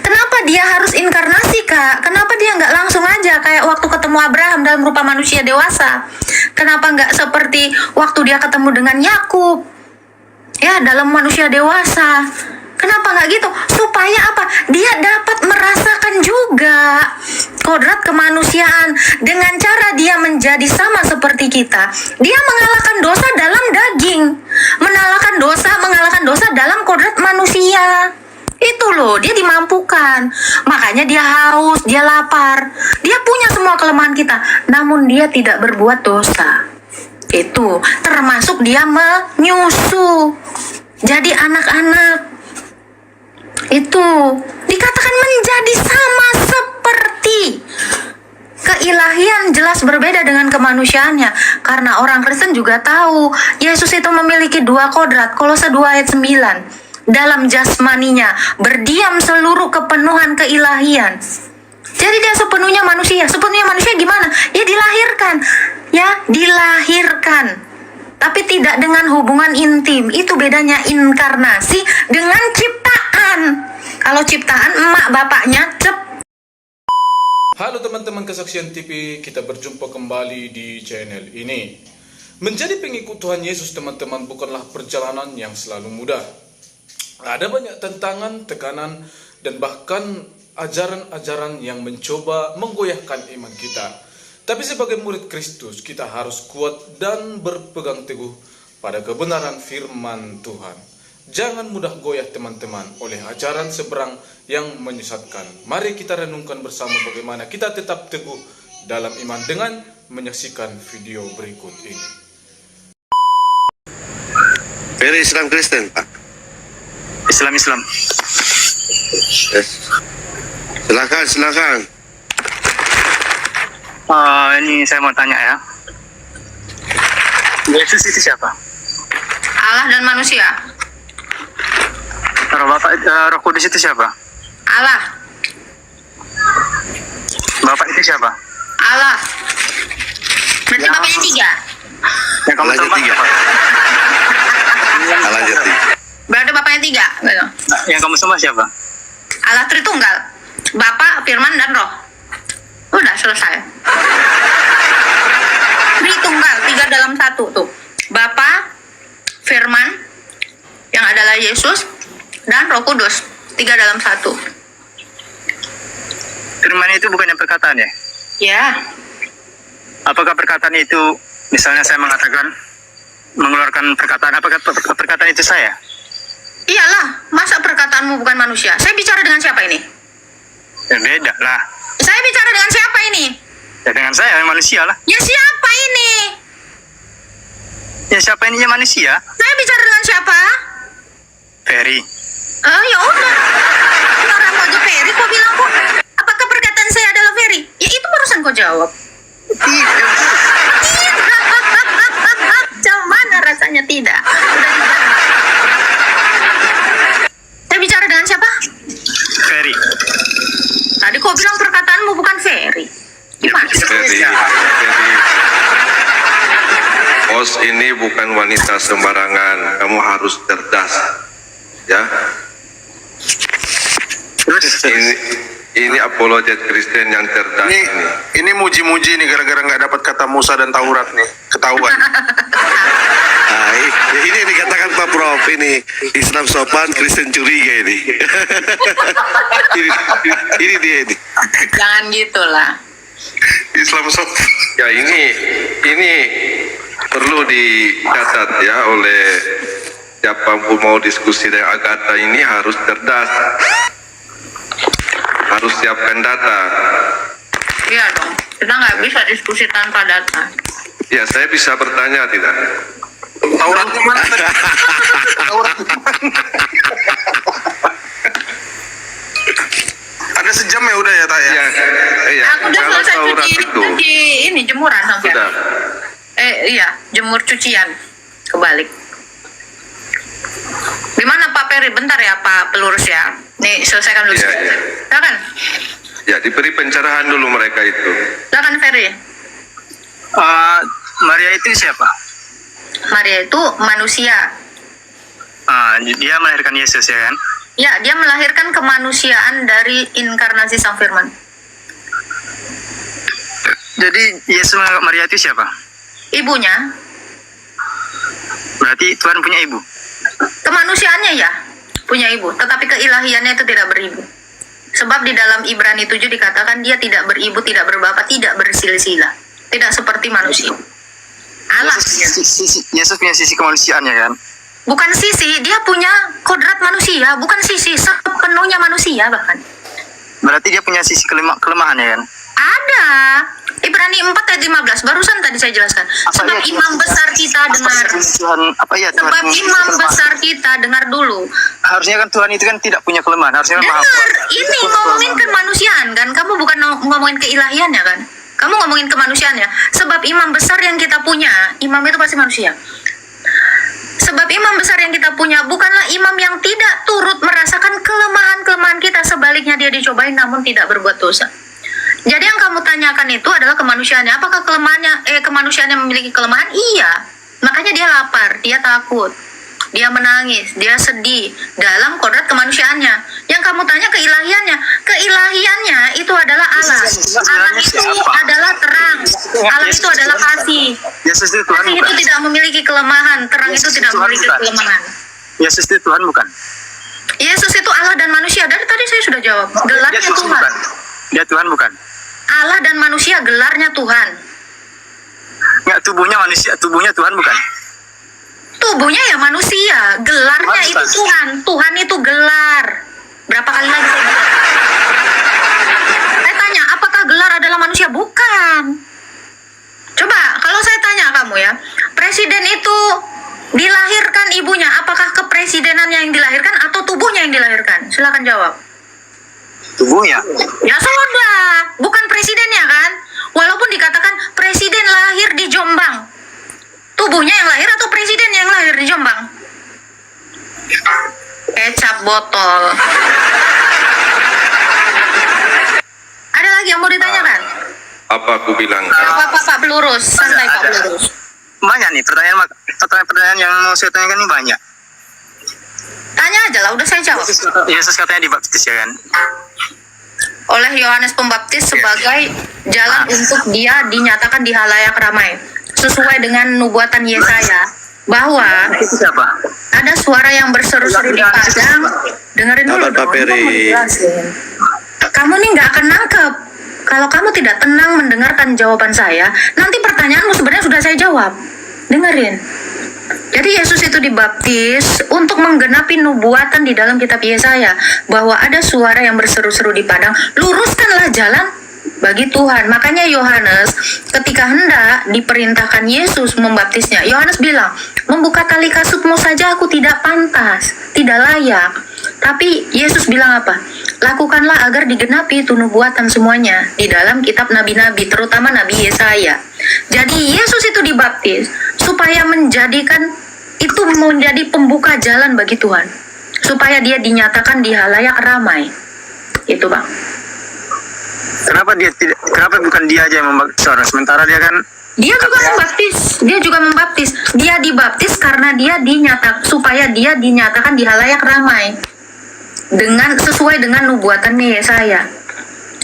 Kenapa dia harus inkarnasi, Kak? Kenapa dia nggak langsung aja kayak waktu ketemu Abraham dalam rupa manusia dewasa? Kenapa nggak seperti waktu dia ketemu dengan Yakub, ya, dalam manusia dewasa? Kenapa nggak gitu? Supaya apa? Dia dapat merasakan juga kodrat kemanusiaan dengan cara dia menjadi sama seperti kita. Dia mengalahkan dosa dalam daging, mengalahkan dosa dalam kodrat manusia. Itu loh, dia dimampukan. Makanya dia haus, dia lapar. Dia punya semua kelemahan kita, namun dia tidak berbuat dosa. Itu termasuk dia menyusu. Jadi anak-anak itu dikatakan menjadi sama seperti. Keilahian jelas berbeda dengan kemanusiaannya. Karena orang Kristen juga tahu Yesus itu memiliki dua kodrat. Kolose 2 ayat 9. Dalam jasmaninya berdiam seluruh kepenuhan keilahian. Jadi dia sepenuhnya manusia. Sepenuhnya manusia gimana? Ya dilahirkan. Ya dilahirkan. Tapi tidak dengan hubungan intim. Itu bedanya inkarnasi dengan ciptaan. Kalau ciptaan emak bapaknya Halo teman-teman Kesaksian TV, kita berjumpa kembali di channel ini. Menjadi pengikut Tuhan Yesus teman-teman bukanlah perjalanan yang selalu mudah. Ada banyak tantangan, tekanan, dan bahkan ajaran-ajaran yang mencoba menggoyahkan iman kita. Tapi sebagai murid Kristus, kita harus kuat dan berpegang teguh pada kebenaran firman Tuhan. Jangan mudah goyah teman-teman oleh ajaran seberang yang menyesatkan. Mari kita renungkan bersama bagaimana kita tetap teguh dalam iman dengan menyaksikan video berikut ini. Dari Islam Kristen, Pak. Islam. Yes. Silakan. Ini saya mau tanya ya. Yesus itu siapa? Allah dan manusia. Roh Kudus itu siapa? Allah. Bapak itu siapa? Allah. Berarti bapaknya 3. Yang kamu Allah sembah tiga. siapa? Allah jati. Berarti bapaknya 3, gitu. Yang kamu sembah siapa? Allah Tritunggal, Bapa, Firman, dan Roh. Udah selesai. Tritunggal, 3 dalam 1 tuh. Bapa, Firman, yang adalah Yesus, dan Roh Kudus, 3 dalam 1. Firman itu bukannya perkataan ya? Ya, Apakah perkataan itu, misalnya saya mengeluarkan perkataan, apakah perkataan itu saya? iyalah. Masa perkataanmu bukan manusia? Saya bicara dengan siapa ini? Ya beda lah. Saya bicara dengan siapa ini? Ya dengan saya, manusia lah. Ya siapa ini? Ya siapa ininya manusia? Saya bicara dengan siapa? Ferry. Ya udah. Orang mau aja Ferry, kok bilang kok? Apakah perkataan saya adalah Ferry? Ya itu barusan kau jawab. Tidak. Mana rasanya tidak? Udah dijawab. Saya bicara dengan siapa? Ferry. Tadi kau bilang perkataanmu bukan Ferry. Gimana? Jadi, Os ini bukan wanita sembarangan. Kamu harus cerdas, ya. Ini apologet Kristen yang cerdas ini. Ini muji-muji nih gara-gara nggak dapat kata Musa dan Taurat nih, ketahuan. Nah, ini yang dikatakan Pak Prof. Ini Islam sopan, Kristen curiga ini. ini dia ini. Jangan gitulah. Islam sopan. Ya ini perlu dicatat ya oleh siapapun mau diskusi dengan Agatha ini harus cerdas. Harus siapkan data. Iya dong. Kita nggak bisa diskusi tanpa data. Ya, saya bisa bertanya tidak? Taurat kemana? Taurat kemana? Ada sejam ya udah ya Tak ya? Iya. Aku udah Kalau selesai Taurat cuci ini jemuran sampai. sudah. Iya, jemur cucian. Kebalik. Di mana Pak Peri? Bentar ya Pak Pelurus ya. Nih selesaikan dulu. Iya, iya. Silakan. Ya, diberi pencerahan dulu mereka itu. Silakan Ferry. Maria itu siapa? Maria itu manusia. Dia melahirkan Yesus ya kan? Ya, dia melahirkan kemanusiaan dari inkarnasi Sang Firman. Jadi Yesus menganggap Maria itu siapa? Ibunya, Berarti Tuhan punya ibu. kemanusiaannya ya punya ibu, tetapi keilahiannya itu tidak beribu. Sebab di dalam Ibrani 7 dikatakan dia tidak beribu, tidak berbapa, tidak bersilsilah. Tidak seperti manusia. Allah. Yesus punya sisi kemanusiaannya kan? Bukan sisi, dia punya kodrat manusia, bukan sisi, sepenuhnya manusia bahkan. Berarti dia punya sisi kelemahannya kan? Ada. Ibrani 4 ayat 15, barusan tadi saya jelaskan. Sebab imam besar kita dengar. Sebab imam besar kita dengar dulu. Harusnya kan Tuhan itu kan tidak punya kelemahan, harusnya kan maha Dengar, kuasa. ini ngomongin kemanusiaan kan, kamu bukan ngomongin keilahiannya kan? Kamu ngomongin kemanusiaannya. Sebab imam besar yang kita punya, imam itu pasti manusia. Sebab imam besar yang kita punya bukanlah imam yang tidak turut merasakan kelemahan-kelemahan kita, sebaliknya dia dicobain namun tidak berbuat dosa. Jadi yang kamu tanyakan itu adalah kemanusiaannya. Apakah kemanusiaannya memiliki kelemahan? Iya. Makanya dia lapar, dia takut, dia menangis, dia sedih dalam kodrat kemanusiaannya. Yang kamu tanya keilahiannya. Keilahiannya itu adalah Allah. Allah itu adalah terang. Allah itu adalah kasih. Yesus itu Tuhan Kasih itu bukan? tidak memiliki kelemahan. Terang itu tidak memiliki kelemahan. Yesus itu Tuhan bukan? Yesus itu Allah dan manusia. Dari tadi saya sudah jawab. Gelarnya Yesus Tuhan. bukan? Dia Tuhan bukan? Allah dan manusia gelarnya Tuhan. Nggak, tubuhnya manusia, tubuhnya Tuhan bukan? Tubuhnya ya manusia, gelarnya Tuhan itu bukan? Tuhan. Tuhan itu gelar. Berapa kali lagi saya bilang? Saya tanya, apakah gelar adalah manusia? Bukan. Coba, kalau saya tanya kamu ya, presiden itu dilahirkan ibunya, apakah kepresidenannya yang dilahirkan atau tubuhnya yang dilahirkan? Silakan jawab. Tubuhnya. Ya sudah, bukan presidennya kan? Walaupun dikatakan presiden lahir di Jombang, tubuhnya yang lahir atau presiden yang lahir di Jombang? Kecap botol. Ada lagi yang mau ditanyakan? Apa aku bilang? Pak Pelurus, santai Pak Ada. Pelurus. Banyak nih pertanyaan yang mau saya tanyakan ini banyak. Tanya aja lah, udah saya jawab. Yesus katanya dibaptis ya kan? Oleh Yohanes Pembaptis sebagai jalan untuk dia dinyatakan di halayak ramai. Sesuai dengan nubuatan Yesaya, bahwa Itu siapa? ada suara yang berseru-seru di padang. Dengerin dulu Sahabat dong, Pak ini Peri. mau dijelasin. Kamu nih nggak akan nangkep. Kalau kamu tidak tenang mendengarkan jawaban saya, nanti pertanyaanmu sebenarnya sudah saya jawab. Dengerin. Jadi Yesus itu dibaptis untuk menggenapi nubuatan di dalam kitab Yesaya, bahwa ada suara yang berseru-seru di padang, luruskanlah jalan bagi Tuhan. Makanya Yohanes ketika hendak diperintahkan Yesus membaptisnya, Yohanes bilang, membuka tali kasutmu saja aku tidak pantas, tidak layak. Tapi Yesus bilang apa? Lakukanlah agar digenapi itu nubuatan semuanya di dalam kitab nabi-nabi, terutama Nabi Yesaya. Jadi Yesus itu dibaptis supaya menjadikan itu menjadi pembuka jalan bagi Tuhan, supaya dia dinyatakan di halayak ramai. Itu Bang. Kenapa bukan dia aja yang membaptis orang, sementara dia kan Dia juga membaptis. Dia dibaptis karena dia supaya dia dinyatakan di halayak ramai dengan sesuai dengan nubuatan Yesaya.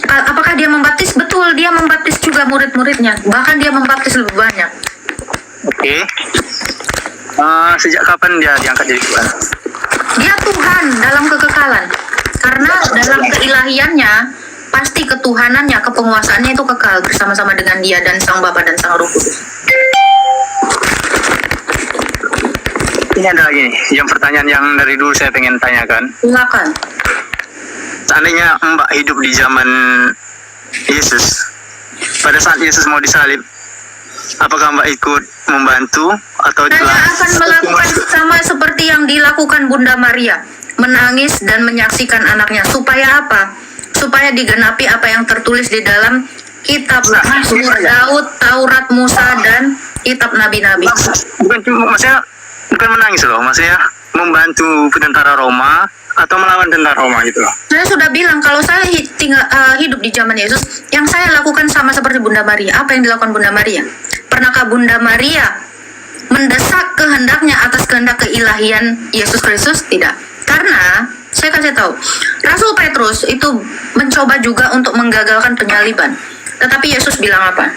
Apakah dia membaptis? Betul, dia membaptis juga murid-muridnya. Bahkan dia membaptis lebih banyak. Oke. Sejak kapan dia diangkat jadi Tuhan? Dia Tuhan dalam kekekalan. Karena dalam keilahiannya, pasti ketuhanannya, kepenguasaannya itu kekal bersama-sama dengan dia dan Sang Bapa dan Sang Roh Kudus. Ini ada lagi nih, yang pertanyaan yang dari dulu saya pengen tanyakan. Silakan. Seandainya Mbak hidup di zaman Yesus, pada saat Yesus mau disalib, apakah Mbak ikut membantu atau Saya akan melakukan sama seperti yang dilakukan Bunda Maria, menangis dan menyaksikan anaknya. Supaya apa? Supaya digenapi apa yang tertulis di dalam kitab Mazmur Daud, Taurat Musa, dan kitab Nabi-Nabi. Bukan cuma, maksudnya bukan menangis loh, maksudnya membantu tentara Roma atau melawan tentara Roma gitu loh. Saya sudah bilang kalau saya hidup di zaman Yesus, yang saya lakukan sama seperti Bunda Maria. Apa yang dilakukan Bunda Maria? Pernahkah Bunda Maria mendesak kehendaknya atas kehendak keilahian Yesus Kristus? Tidak. Karena Saya kasih tahu. Rasul Petrus itu mencoba juga untuk menggagalkan penyaliban. Tetapi Yesus bilang apa?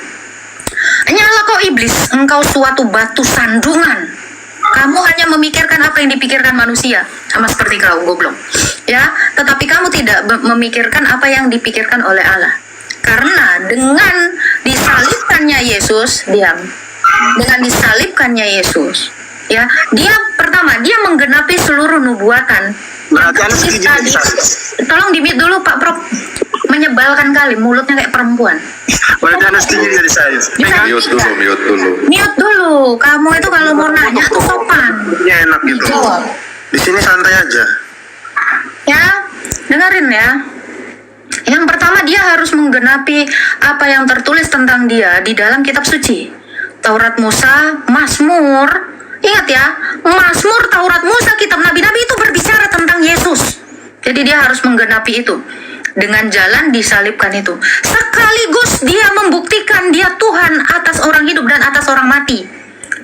Nyala kau iblis, engkau suatu batu sandungan. Kamu hanya memikirkan apa yang dipikirkan manusia, sama seperti kau, goblok. Ya, tetapi kamu tidak memikirkan apa yang dipikirkan oleh Allah. Karena dengan disalibkannya Yesus, dengan disalibkannya Yesus, ya, dia pertama dia menggenapi seluruh nubuatan. Berarti Anda setuju dia disalib? Tolong di-mute dulu Pak Prof. Menyebalkan kali, mulutnya kayak perempuan. Berarti Anda setuju dia disalib? Bisa Mute tidak? dulu. Mute dulu. Kamu itu kalau mau nanya tuh sopan. Ya enak gitu. Jawab. Di sini santai aja. Ya, dengerin ya. Yang pertama dia harus menggenapi apa yang tertulis tentang dia di dalam kitab suci. Taurat Musa, Mazmur. Ingat ya, Mazmur, Taurat Musa, kitab nabi-nabi itu berbicara tentang Yesus. Jadi dia harus menggenapi itu. Dengan jalan disalibkan itu. Sekaligus dia membuktikan dia Tuhan atas orang hidup dan atas orang mati.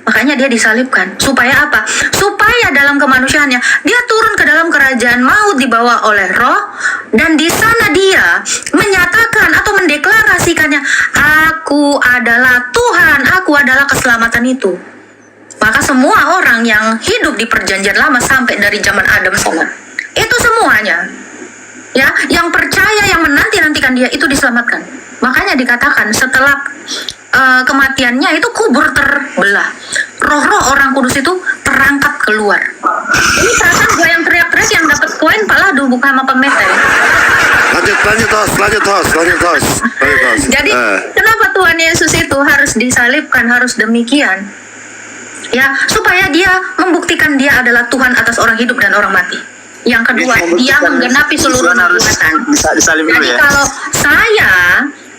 Makanya dia disalibkan. Supaya apa? Supaya dalam kemanusiaannya dia turun ke dalam kerajaan maut dibawa oleh Roh, dan di sana dia menyatakan atau mendeklarasikannya, aku adalah Tuhan, aku adalah keselamatan itu. Maka semua orang yang hidup di perjanjian lama sampai dari zaman Adam sana, itu semuanya, ya, yang percaya, yang menanti-nantikan dia itu diselamatkan. Makanya dikatakan setelah kematiannya itu kubur terbelah, roh-roh orang kudus itu terangkat keluar. Ini perasaan gue yang teriak-teriak yang dapat koin Pak Ladu, bukan sama pemetai. Lanjut tos. Jadi kenapa Tuhan Yesus itu harus disalibkan, harus demikian? Ya, supaya dia membuktikan dia adalah Tuhan atas orang hidup dan orang mati. Yang kedua, dia menggenapi seluruh nubuatan. Bisa disalib dulu Jadi ya.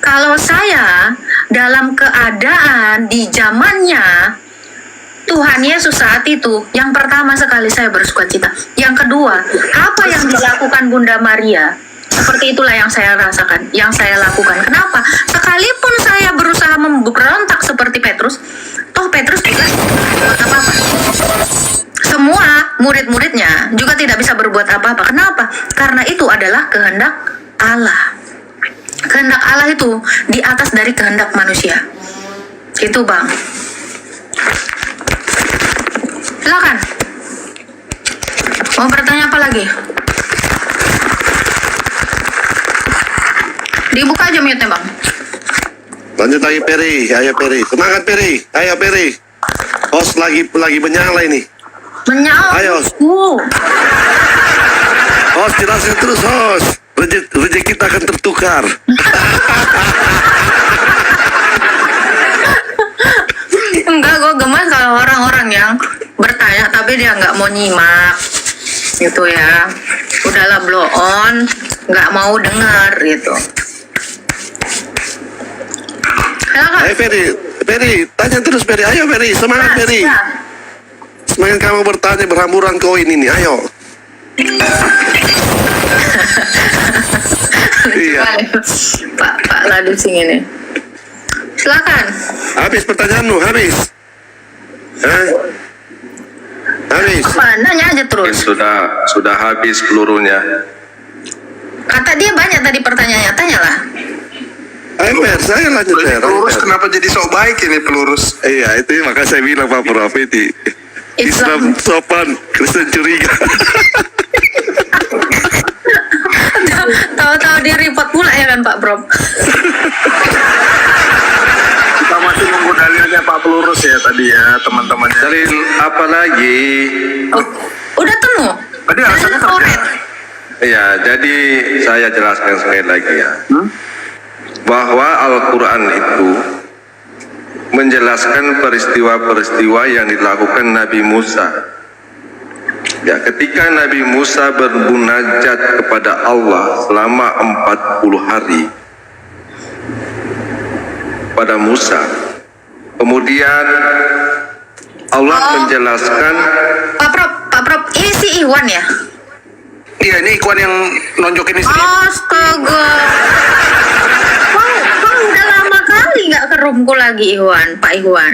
kalau saya dalam keadaan di zamannya Tuhan Yesus saat itu, yang pertama sekali saya bersukacita. Yang kedua, apa yang dilakukan Bunda Maria, seperti itulah yang saya rasakan, yang saya lakukan. Kenapa? Sekalipun saya berusaha memberontak seperti Petrus, toh Petrus juga berbuat apa-apa. Semua murid-muridnya juga tidak bisa berbuat apa-apa. Kenapa? Karena itu adalah kehendak Allah. Kehendak Allah itu di atas dari kehendak manusia. Itu Bang. Silakan. Mau bertanya apa lagi? Dibuka aja mute-nya Bang. Lanjut lagi Peri, ayo Peri. Semangat Peri, ayo Peri. Host lagi menyala ini. Menyala. Ayo. Host jelaskan terus host. Rezeki kita akan tertukar. Enggak, gue gemas kalau orang-orang yang bertanya tapi dia nggak mau nyimak gitu ya. Udahlah blow on, nggak mau dengar gitu. Silakan. Ayo Peri, tanya terus Peri. Ayo Peri, semangat Peri. Ya. Semakin kamu bertanya berhamburan koin ini, ayo. Iya. Pak Ladu sing ini. Silakan. Habis pertanyaanmu, habis. Habis. Apa? Nanya aja terus. Sudah habis pelurunya. Kata dia banyak tadi pertanyaannya, tanyalah. Ayo Per, saya lanjut Per. Pelurus kenapa jadi sok baik ini pelurus? Iya, itu makanya saya bilang Pak Prof itu. Islam sopan, Kristen curiga. Tahu-tahu di report pula ya kan Pak Prof. Kita masih nunggu dalilnya Pak Pelurus ya tadi ya teman-temannya. Dalil apa lagi? Oh, udah temu? Tadi alasannya Dalil kerja. Taurat. Ya, jadi saya jelaskan sekali lagi ya. Bahwa Al-Quran itu menjelaskan peristiwa-peristiwa yang dilakukan Nabi Musa. Ya, ketika Nabi Musa bermunajat kepada Allah selama 40 hari pada Musa, kemudian Allah menjelaskan. Pak Prof, ini si Iwan ya? Iya, ini Ikhwan yang nonjokin istri. Astaga. Kau udah lama kali nggak ke roomku lagi Iwan, Pak Iwan.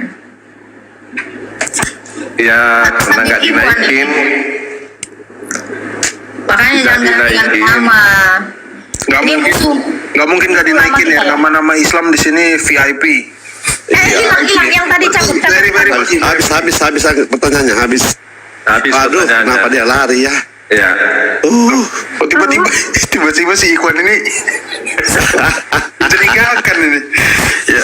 Ya, karena nggak dinaikin. Makanya Tidak jangan gantian dinaikin. nama. Nggak Ini mungkin, musuh. nggak mungkin nggak dinaikin ya. Nama-nama Islam di sini VIP. Hilang yang tadi Very, very cabut. habis pertanyaannya habis. Habis Aduh, pertanyaannya. kenapa dia lari ya? Ya. Oh, tiba-tiba si Ikhwan ini mencurigakan ini. Ya,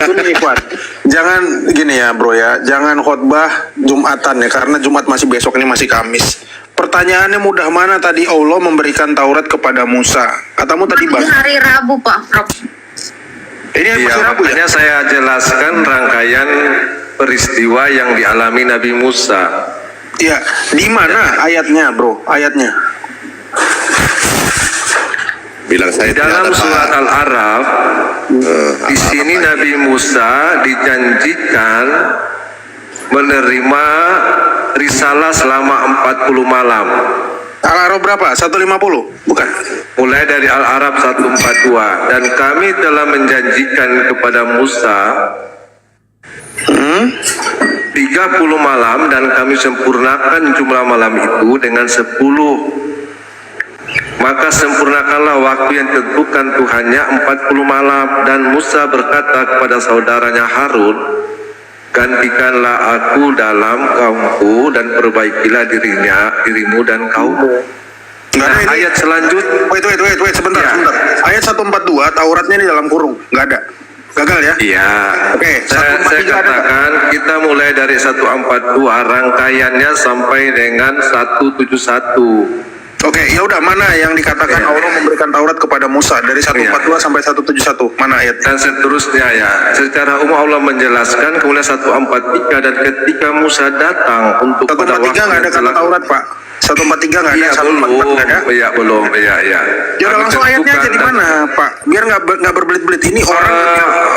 gini Ikhwan. Jangan gini ya, Bro ya. Jangan khotbah Jumatan ya, karena Jumat masih besok, ini masih Kamis. Pertanyaannya mudah mana tadi Allah memberikan Taurat kepada Musa? Katamu tadi Ini Bang. hari Rabu, Pak Prof. Ini Iya, masih Rabu ya? makanya saya jelaskan rangkaian peristiwa yang dialami Nabi Musa. Iya, di mana ayatnya, Bro? Ayatnya. Bilang Di dalam surat Al-Araf, di sini Nabi Musa dijanjikan menerima risalah selama 40 malam. Al-Araf berapa? 150? Bukan. Mulai dari Al-Araf 142. Dan kami telah menjanjikan kepada Musa 30 malam dan kami sempurnakan jumlah malam itu dengan 10. Maka sempurnakanlah waktu yang ditentukan Tuhannya 40 malam. Dan Musa berkata kepada saudaranya Harun, gantikanlah aku dalam kaumku dan perbaikilah dirimu dan kaummu. Nggak ada Nah, ini. ayat selanjutnya. Wait, sebentar, Ya. sebentar. Ayat 142, Tauratnya di dalam kurung. Nggak ada. Gagal ya? Iya. Oke, Saya 143 ada, katakan kita mulai dari 142 rangkaiannya sampai dengan 171. Oke, ya udah, mana yang dikatakan Ya. Allah memberikan Taurat kepada Musa dari 142 sampai 171? Mana ayat? Dan seterusnya ya. Secara umum Allah menjelaskan kemudian 143 dan ketika Musa datang untuk pada 143 nggak ada yang kata telah- Taurat, Pak. 143 nggak ada, Iya 144 belum, nggak ada. iya belum, iya. Ya udah, Kami langsung ayatnya aja di tentukan mana, Pak? Biar nggak berbelit-belit. Ini orang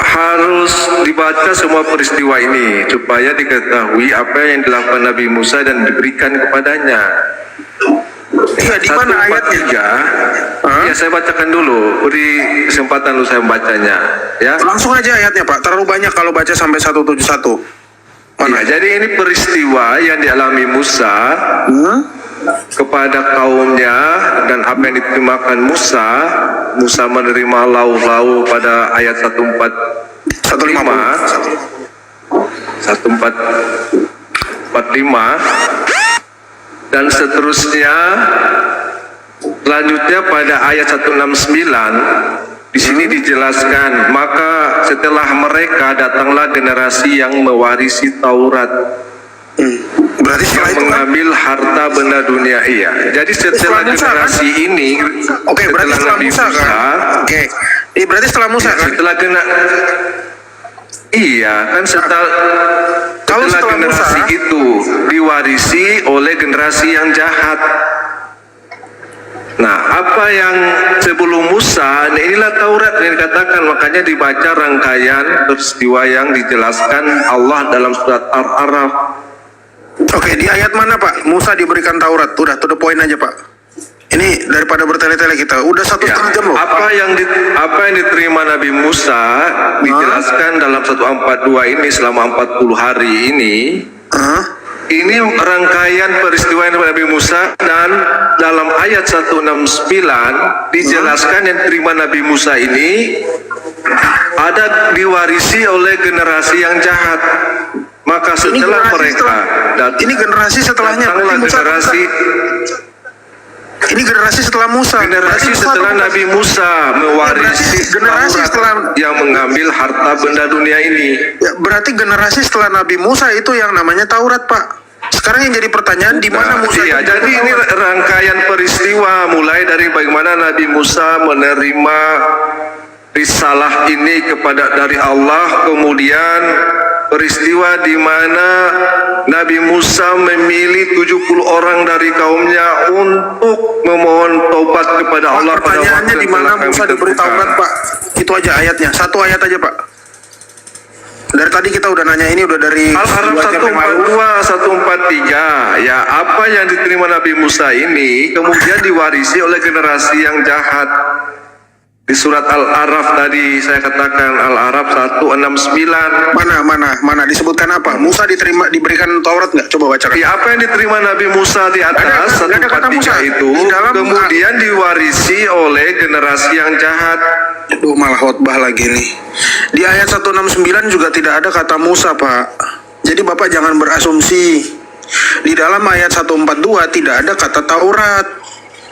harus dibaca semua peristiwa ini supaya diketahui apa yang dilakukan Nabi Musa dan diberikan kepadanya. iya, di mana ayatnya? 143. Ya saya bacakan dulu, beri kesempatan lu saya membacanya, ya. Langsung aja ayatnya, Pak. Terlalu banyak kalau baca sampai 171. Mana? Ya, jadi ini peristiwa yang dialami Musa kepada kaumnya dan apa yang diterimakan Musa. Musa menerima lau-lau pada ayat 145 dan seterusnya. Selanjutnya pada ayat 169 di sini dijelaskan, maka setelah mereka datanglah generasi yang mewarisi Taurat, Berarti setelah yang itu kan? mengambil harta benda dunia. Iya. Jadi setelah Setelah Musa, generasi ini, Oke, berarti setelah Nabi Musa kan? Oke. Berarti setelah Musa kan? setelah kena, iya kan setelah Kalau setelah generasi Musa- itu diwarisi oleh generasi yang jahat. Nah, apa yang sebelum Musa, nah inilah Taurat yang dikatakan, makanya dibaca rangkaian peristiwa yang dijelaskan Allah dalam surat Al-Araf. Oke, di ayat mana, Pak? Musa diberikan Taurat. Udah, to the point aja, Pak. Ini daripada bertele-tele kita. Udah 1,5 jam loh. Apa yang diterima Nabi Musa dijelaskan dalam 142 ini selama 40 hari ini. Ini rangkaian peristiwa yang Nabi Musa, dan dalam ayat 169 dijelaskan yang terima Nabi Musa ini ada diwarisi oleh generasi yang jahat. Maka setelah mereka Ini generasi setelahnya. datanglah Berarti Musa- Ini generasi setelah Musa. Berarti generasi Musa setelah bukan- Nabi Musa mewarisi generasi Taurat setelah- yang mengambil harta benda dunia ini. Ya, berarti generasi setelah Nabi Musa itu yang namanya Taurat, Pak. Sekarang yang jadi pertanyaan, di mana Nah, Musa? iya, itu jadi ini Taurat? rangkaian peristiwa mulai dari bagaimana Nabi Musa menerima risalah ini dari Allah, kemudian peristiwa di mana Nabi Musa memilih 70 orang dari kaumnya untuk memohon taubat kepada Pak, Allah pada pertanyaannya waktu di yang mana telah kami Musa diberi tentukan. Taurat, Pak? Itu aja ayatnya. Satu ayat aja, Pak. Dari tadi kita udah nanya ini, udah dari Al-Araf 2 jam yang lalu. 142, 143, ya apa yang diterima Nabi Musa ini kemudian diwarisi oleh generasi yang jahat. Maka setelah mereka datanglah generasi yang mewarisi Taurat yang mengambil harta benda dunia ini. Ya, apa yang diterima Nabi Musa ini kemudian diwarisi oleh generasi yang jahat. Maka setelah mereka datanglah generasi yang mewarisi Taurat yang mengambil harta benda dunia ini. Ya, apa yang diterima Nabi Musa ini kemudian diwarisi oleh generasi yang jahat. Maka setelah mereka datanglah generasi yang Di surat Al-Araf tadi saya katakan, Al-Araf 169. Mana disebutkan apa? Musa diberikan Taurat nggak? Coba bacakan. Di apa yang diterima Nabi Musa di atas Nggak ada kata Musa. 143 itu Di dalam- kemudian diwarisi oleh generasi yang jahat. Aduh, malah khotbah lagi nih. Di ayat 169 juga tidak ada kata Musa, Pak. Jadi Bapak jangan berasumsi. Di dalam ayat 142 tidak ada kata Taurat.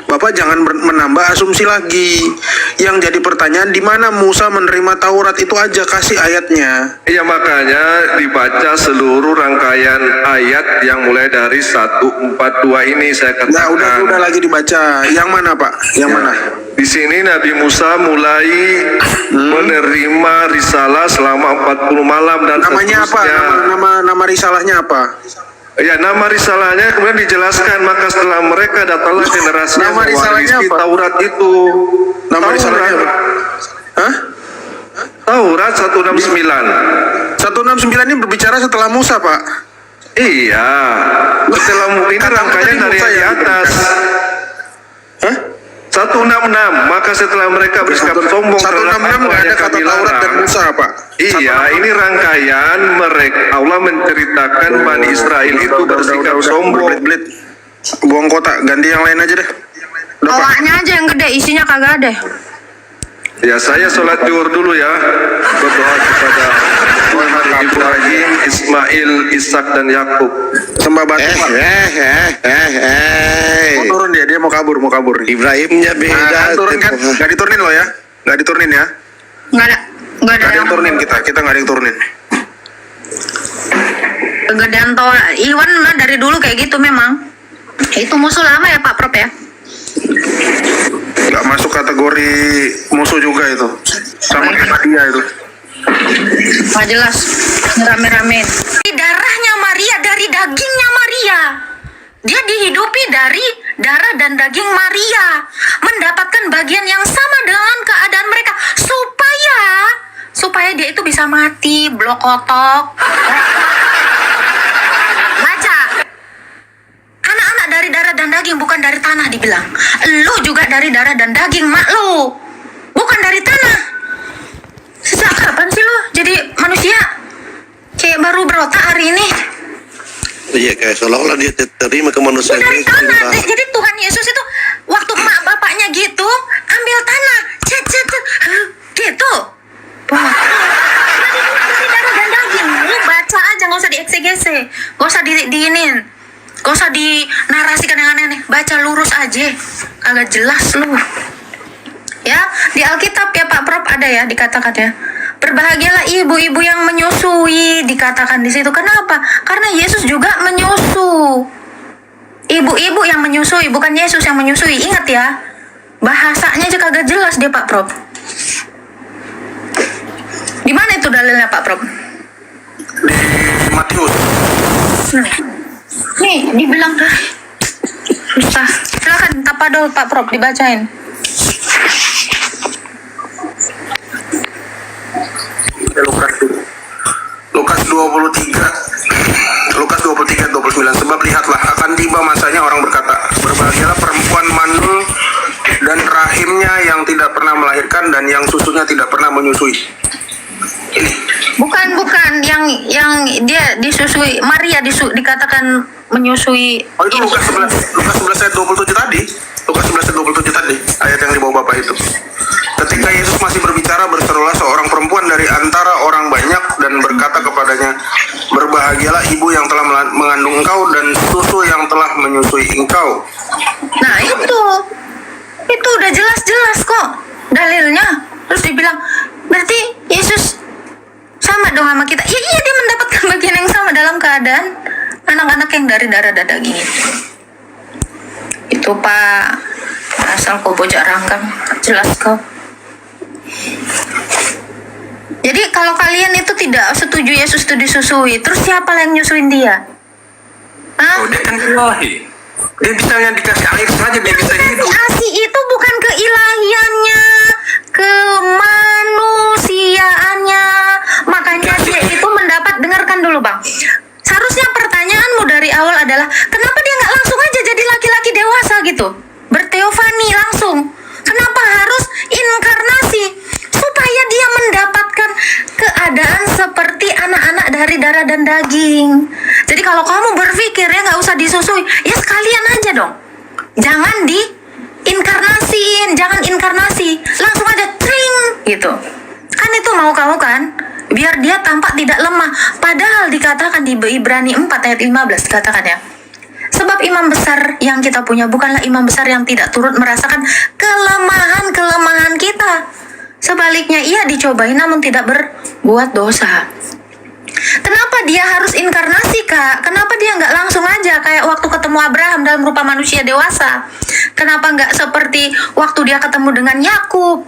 Bapak jangan menambah asumsi lagi. Yang jadi pertanyaan, di mana Musa menerima Taurat, itu aja, kasih ayatnya. Ya makanya dibaca seluruh rangkaian ayat yang mulai dari 142 ini saya Nah, katakan. udah lagi dibaca. Yang mana, Pak? Yang mana? Di sini Nabi Musa mulai menerima risalah selama 40 malam dan Namanya apa? seterusnya. Nama risalahnya apa? Ya, nama risalahnya kemudian dijelaskan, maka setelah mereka datanglah generasi yang Nama risalahnya mewarisi apa? Taurat itu. Nama risalahnya apa? Hah? Taurat 169. 169 ini berbicara setelah Musa, Pak. Iya. Setelah ini Katamu rangkaian tadi dari Musa yang di yang atas. Hah? 166. Maka setelah mereka bersikap sombong 166 nggak ada kata Taurat dan Musa, Pak. Iya, ini rangkaian mereka. Allah menceritakan Bani Israel itu bersikap sombong. Berbelit-belit. Buang kotak, ganti yang lain aja deh. Udah, Pak. Bawahnya aja yang gede, isinya kagak ada. Ya, saya sholat zuhur dulu ya. Berdoa kepada Ibrahim, Ismail, Ishak dan Yakub. Sembah batu, Pak. Mau turun dia mau kabur nih. Ibrahimnya Nah, beda. kan turun kan? Nggak diturunin lo ya? Nggak diturunin ya? Nggak ada Nggak ada yang turunin kita nggak ada yang turunin. kegedean tol. Iwan mah dari dulu kayak gitu memang. Itu musuh lama ya Pak Prop ya. Nggak masuk kategori musuh juga itu. Sama kayak dia itu. Nggak jelas. Rame-rame. Darahnya Maria dari dagingnya Maria. Dia dihidupi dari darah dan daging Maria, mendapatkan bagian yang sama dengan keadaan mereka supaya dia itu bisa mati, blok otok. Baca. Anak-anak dari darah dan daging, bukan dari tanah dibilang. Lu juga dari darah dan daging, mak lu. Bukan dari tanah. Sejak kapan sih lu jadi manusia? Kayak baru berotak hari ini. Iya, kayak seolah-olah dia terima kemanusiaan Dari itu. tanah. Jadi Tuhan Yesus itu waktu emak bapaknya gitu, ambil tanah, cet, gitu. Wah. Dari darah dan daging. Lu baca aja, nggak usah dieksegese, nggak usah diinin, nggak usah dinarasikan yang aneh-aneh. Baca lurus aja, agak jelas lu. Ya, di Alkitab ya Pak Prof ada ya dikatakan ya. Berbahagialah ibu-ibu yang menyusui, dikatakan di situ. Kenapa? Karena Yesus juga menyusu. Ibu-ibu yang menyusui, bukan Yesus yang menyusui. Ingat ya, bahasanya aja kagak jelas dia Pak Prof. Di mana itu dalilnya Pak Prof? Di Matius. Nih, dibilang dah. Susah. Silakan tapadol Pak Prof dibacain. Lukas 23:29. Sebab lihatlah akan tiba masanya orang berkata, berbahagialah perempuan mandul dan rahimnya yang tidak pernah melahirkan dan yang susunya tidak pernah menyusui. Ini Bukan yang dia disusui, Maria dikatakan menyusui. oh itu Lukas 11 ayat 27 tadi. Lukas 11 ayat 27 tadi, ayat yang dibawa Bapak itu. Ketika Yesus masih berbicara, berserulah seorang perempuan dari antara orang banyak dan berkata kepadanya, berbahagialah ibu yang telah mengandung engkau dan susu yang telah menyusui engkau. Nah itu udah jelas-jelas kok dalilnya. Terus dibilang berarti Yesus sama dong sama kita. Iya dia mendapatkan bagian yang sama dalam keadaan anak-anak yang dari darah dan daging itu Pak. Asal kau bocah rangkang, jelas kau. Jadi kalau kalian itu tidak setuju Yesus itu disusui, terus siapa yang nyusuin dia? Hah? Oh, dia kan ilahi. Dia bisa yang dikasih air saja dia bisa hidup. ASI itu bukan keilahiannya, kemanusiaannya. Makanya dia itu mendapat, dengarkan dulu Bang. Seharusnya pertanyaanmu dari awal adalah kenapa dia nggak langsung aja jadi laki-laki dewasa gitu, berteofani langsung? Kenapa harus inkarnasi? dan daging. Jadi kalau kamu berpikir ya nggak usah disusui, ya sekalian aja dong. Jangan diinkarnasiin, jangan inkarnasi, langsung aja tring gitu. Kan itu mau kamu kan? Biar dia tampak tidak lemah. Padahal dikatakan di Ibrani 4 ayat 15 dikatakan ya. Sebab imam besar yang kita punya bukanlah imam besar yang tidak turut merasakan kelemahan-kelemahan kita. Sebaliknya ia dicobai namun tidak berbuat dosa. Kenapa dia harus inkarnasi, Kak? Kenapa dia nggak langsung aja kayak waktu ketemu Abraham dalam rupa manusia dewasa? Kenapa nggak seperti waktu dia ketemu dengan Yakub?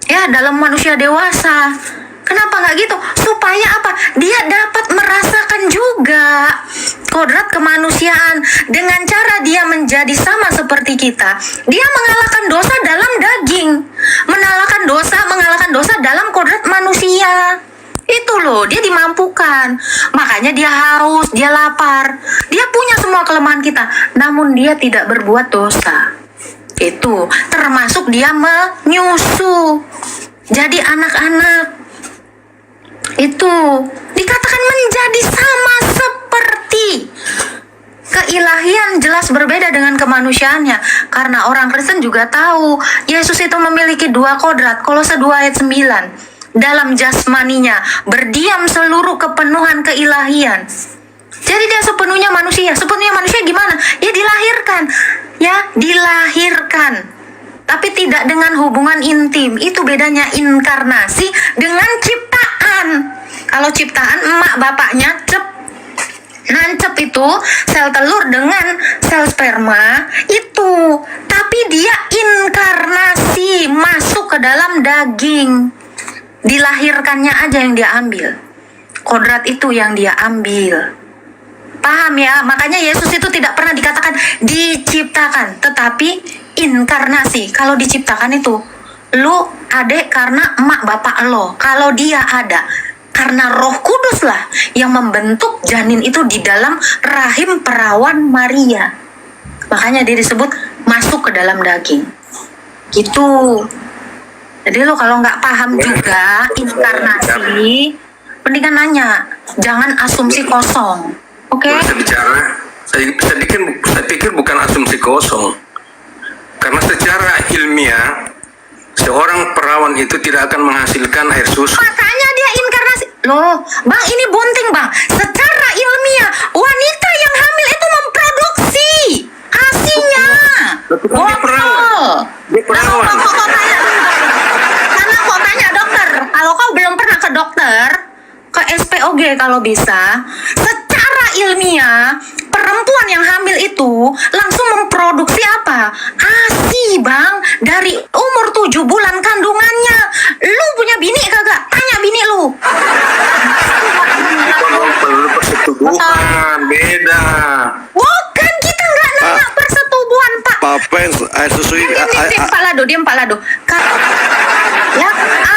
Ya, dalam manusia dewasa. Kenapa nggak gitu? Supaya apa? Dia dapat merasakan juga kodrat kemanusiaan. Dengan cara dia menjadi sama seperti kita, dia mengalahkan dosa dalam daging, mengalahkan dosa dalam kodrat manusia. Itu loh, dia dimampukan. Makanya dia haus, dia lapar. Dia punya semua kelemahan kita, namun dia tidak berbuat dosa. Itu termasuk dia menyusu. Jadi anak-anak. Itu dikatakan menjadi sama seperti. Keilahian jelas berbeda dengan kemanusiaannya. Karena orang Kristen juga tahu Yesus itu memiliki 2 kodrat. Kolose 2 ayat 9. Dalam jasmaninya berdiam seluruh kepenuhan keilahian. Jadi dia sepenuhnya manusia. Sepenuhnya manusia gimana? Ya dilahirkan. Ya dilahirkan. Tapi tidak dengan hubungan intim. Itu bedanya inkarnasi dengan ciptaan. Kalau ciptaan emak bapaknya nancep itu sel telur dengan sel sperma itu. Tapi dia inkarnasi masuk ke dalam daging. Dilahirkannya aja yang dia ambil. Kodrat itu yang dia ambil. Paham ya? Makanya Yesus itu tidak pernah dikatakan diciptakan, tetapi inkarnasi. Kalau diciptakan itu, lu adek karena emak bapak lo. Kalau dia ada, karena Roh Kudus lah yang membentuk janin itu di dalam rahim perawan Maria. Makanya dia disebut masuk ke dalam daging. Gitu. Jadi lo kalau nggak paham juga inkarnasi, mendingan nanya, jangan asumsi kosong, oke? Saya pikir bukan asumsi kosong, karena secara ilmiah seorang perawan itu tidak akan menghasilkan air susu. Makanya dia inkarnasi. Loh, bang ini bunting bang. Secara ilmiah wanita yang hamil itu memproduksi asinya. Dia perawan. Kok tanya dokter? Kalau kau belum pernah ke dokter, ke SPOG kalau bisa. Secara ilmiah, perempuan yang hamil itu langsung memproduksi apa? ASI, Bang. Dari umur 7 bulan kandungannya. Lu punya bini kagak? Tanya bini lu. Persetubuhan, beda. Bukan, kita nggak nanya persetubuhan, Pak. Papa yang air susu ini Diam Pak Lado. Ya,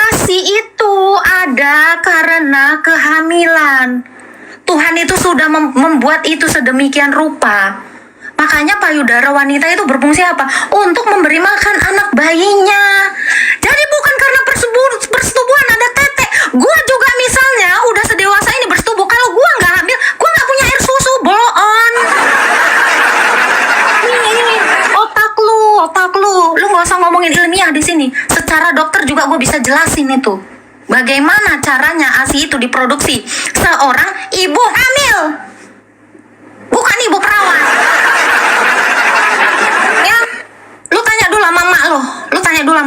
ASI itu ada karena kehamilan. Tuhan itu sudah membuat itu sedemikian rupa. Makanya payudara wanita itu berfungsi apa? Untuk memberi makan anak bayinya. Jadi bukan karena persetubuhan ada tete. Gua juga misalnya udah sedewasa ini bersetubuh. Kalau gua nggak hamil, gua nggak punya air susu. Boon. Otak lu nggak usah ngomongin ilmiah di sini. Secara dokter juga gue bisa jelasin itu. Bagaimana caranya ASI itu diproduksi seorang ibu hamil, bukan ibu perawan. Ya, lu tanya dulu sama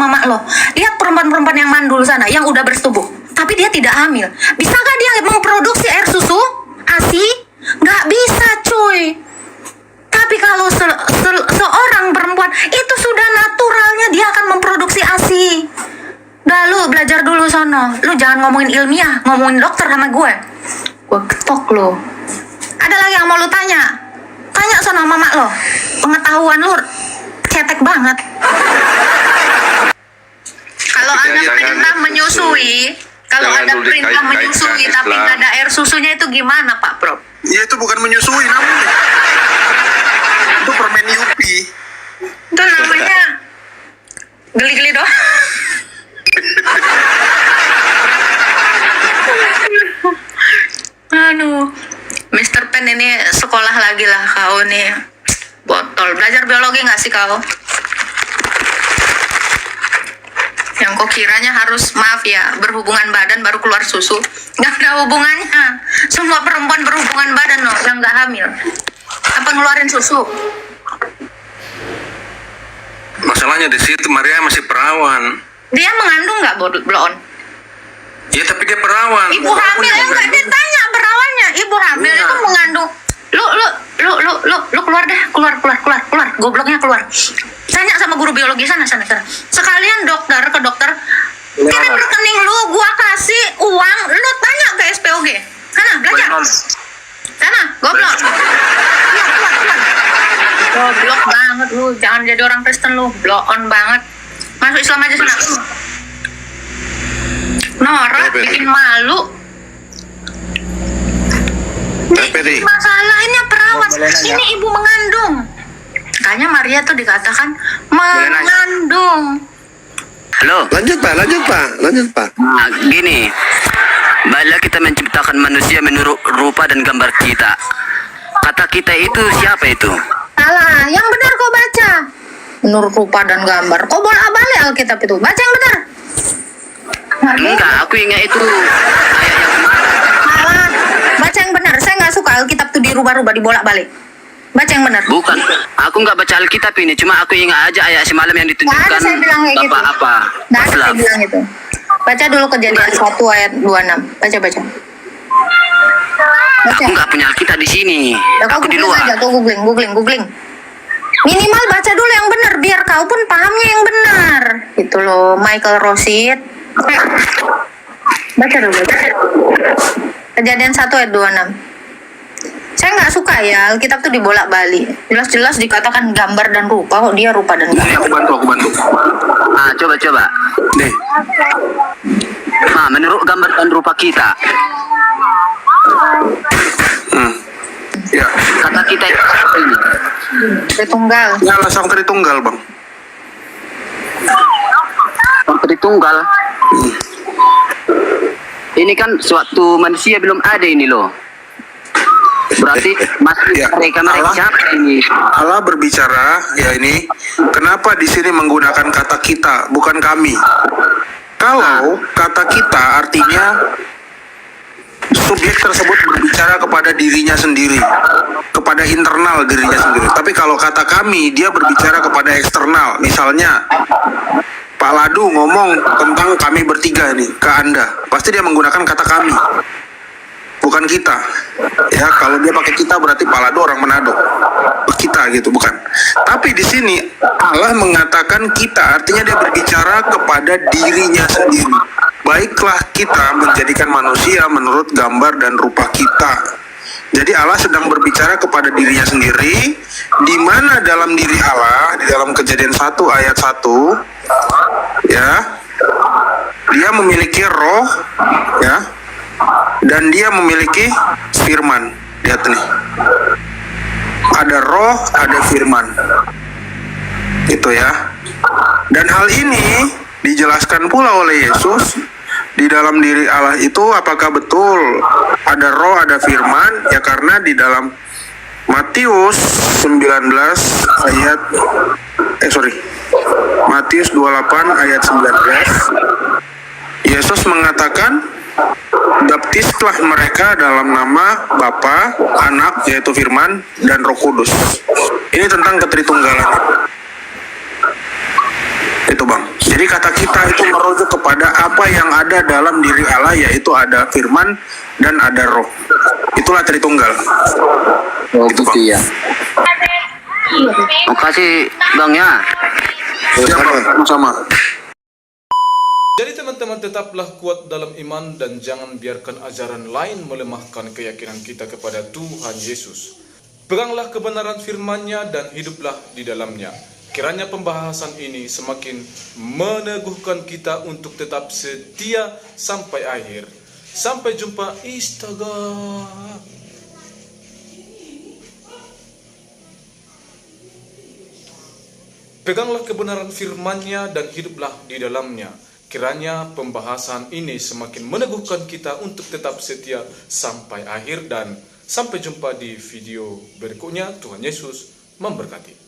mak lo. Lihat perempuan-perempuan yang mandul sana, yang udah bersetubuh, tapi dia tidak hamil. Bisakah dia memproduksi air susu ASI? Nggak bisa, cuy. Tapi kalau seorang perempuan itu sudah naturalnya dia akan memproduksi ASI. Dah lu belajar dulu sono. Lu jangan ngomongin ilmiah, ngomongin dokter sama gue. Gue ketok lu. Ada lagi yang mau lu tanya? Tanya sono sama mak lo. Pengetahuan lu cetek banget. Kalau ada perintah menyusui, tapi nggak ada air susunya itu gimana Pak Prof? Ya itu bukan menyusui namanya. Itu permen Yupi. Itu namanya geli-geli doang. Aduh. nih botol. Belajar biologi nggak sih kau? Yang kau kiranya harus, maaf ya, berhubungan badan baru keluar susu. Nggak ada hubungannya. Semua perempuan berhubungan badan loh, yang nggak hamil. Apa ngeluarin susu? Masalahnya di situ Maria masih perawan. Dia mengandung nggak bloon? Ya tapi dia perawan. Ibu hamil yang nggak ditanya perawannya. Ibu hamil itu mengandung. Lu keluar deh, keluar. Gobloknya keluar. Tanya sama guru biologi sana. Sekalian ke dokter. Kirim rekening lu, gua kasih uang, lu tanya ke SPOG. Sana, belajar. Sana, goblok. Keluar. Goblok banget lu, jangan jadi orang Kristen lu, blow-on banget. Masuk Islam aja sana. Norak, bikin malu. Masalahnya perawat, ini ibu mengandung. Makanya Maria tuh dikatakan mengandung. Halo. Lanjut Pak. Nah, gini, baiklah kita menciptakan manusia menurut rupa dan gambar kita. Kata kita itu siapa itu? Salah, yang benar kau baca. Menurut rupa dan gambar. Kau bolak-balik Alkitab itu. Baca yang benar. Enggak, aku ingat itu ayat yang Salah. Baca yang benar. Saya nggak suka Alkitab itu dirubah-rubah, dibolak-balik. Baca yang benar. bukan. Aku nggak baca Alkitab ini, cuma aku ingat aja ayat semalam yang Nggak ditunjukkan ada saya bilang kayak gitu. Bapak apa? Nggak ada saya Islam. bilang itu. Baca dulu Kejadian 1 ayat 26. Baca. Aku nggak punya Alkitab di sini. Ya, kau Aku di googling luar. aja, kau googling. Minimal baca dulu yang benar biar kau pun pahamnya yang benar. Gitu loh, Michael Rosit. Baca dulu. Kejadian 1 ayat 26. Saya nggak suka ya Alkitab tuh dibolak-balik. Jelas-jelas dikatakan gambar dan rupa, kok dia rupa dan Ini gambar. aku bantu. Ah, coba. Nih, Nah, menurut gambar dan rupa kita, ya. kata kita itu apa ini? Tritunggal. Nyala sang Tritunggal, Bang. Sang Tritunggal. Ini kan suatu manusia belum ada ini loh. Berarti masih Ya, mereka Allah. siapa ini? Allah berbicara ya ini, kenapa di sini menggunakan kata kita bukan kami? Kalau kata kita artinya subjek tersebut berbicara kepada dirinya sendiri, kepada internal dirinya sendiri. Tapi kalau kata kami, dia berbicara kepada eksternal. Misalnya Pak Ladu ngomong tentang kami bertiga nih ke Anda, pasti dia menggunakan kata kami, bukan kita. Ya, kalau dia pakai kita berarti Pak Ladu orang Manado, kita gitu, bukan. Tapi di sini Allah mengatakan kita, artinya dia berbicara kepada dirinya sendiri. Baiklah kita menjadikan manusia menurut gambar dan rupa kita. Jadi Allah sedang berbicara kepada dirinya sendiri, di mana dalam diri Allah, di dalam Kejadian 1 ayat 1, ya, dia memiliki roh, ya, dan dia memiliki firman. Lihat nih, ada roh, ada firman, gitu ya. Dan hal ini dijelaskan pula oleh Yesus. Di dalam diri Allah itu apakah betul ada roh, ada firman? Ya, karena di dalam Matius 19 ayat Matius 28 ayat 19, Yesus mengatakan, baptislah mereka dalam nama Bapa, Anak yaitu Firman, dan Roh Kudus. Ini tentang ketritunggalan. Itu Bang. Jadi kata kita itu merujuk kepada apa yang ada dalam diri Allah, yaitu ada Firman dan ada Roh. Itulah Tritunggal. Oh, Itu, gitu Bang. ya. Makasih Bang ya. Ya, Bang. Sama. Jadi teman-teman tetaplah kuat dalam iman dan jangan biarkan ajaran lain melemahkan keyakinan kita kepada Tuhan Yesus. Peganglah kebenaran firman-Nya dan hiduplah di dalamnya. Kiranya pembahasan ini semakin meneguhkan kita untuk tetap setia sampai akhir. Sampai jumpa istaga. Peganglah kebenaran firman-Nya dan hiduplah di dalamnya. Kiranya pembahasan ini semakin meneguhkan kita untuk tetap setia sampai akhir dan Sampai jumpa di video berikutnya. Tuhan Yesus memberkati.